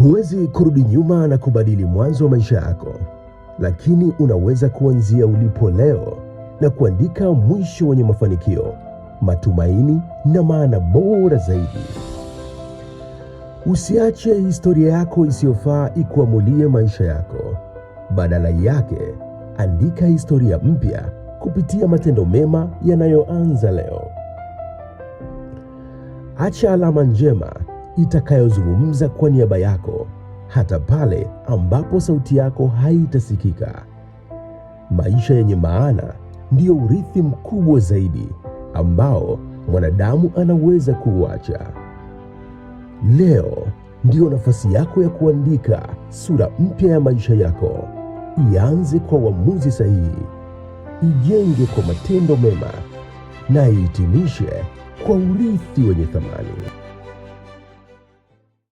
Huwezi kurudi nyuma na kubadili mwanzo wa maisha yako, lakini unaweza kuanzia ulipo leo na kuandika mwisho wenye mafanikio, matumaini na maana bora zaidi. Usiache historia yako isiyofaa ikuamulie maisha yako. Badala yake, andika historia mpya kupitia matendo mema yanayoanza leo. Acha alama njema itakayozungumza kwa niaba yako, hata pale ambapo sauti yako haitasikika. Maisha yenye maana ndiyo urithi mkubwa zaidi ambao mwanadamu anaweza kuuacha. Leo ndiyo nafasi yako ya kuandika sura mpya ya maisha yako. Ianze kwa uamuzi sahihi, ijenge kwa matendo mema, na ihitimishe kwa urithi wenye thamani.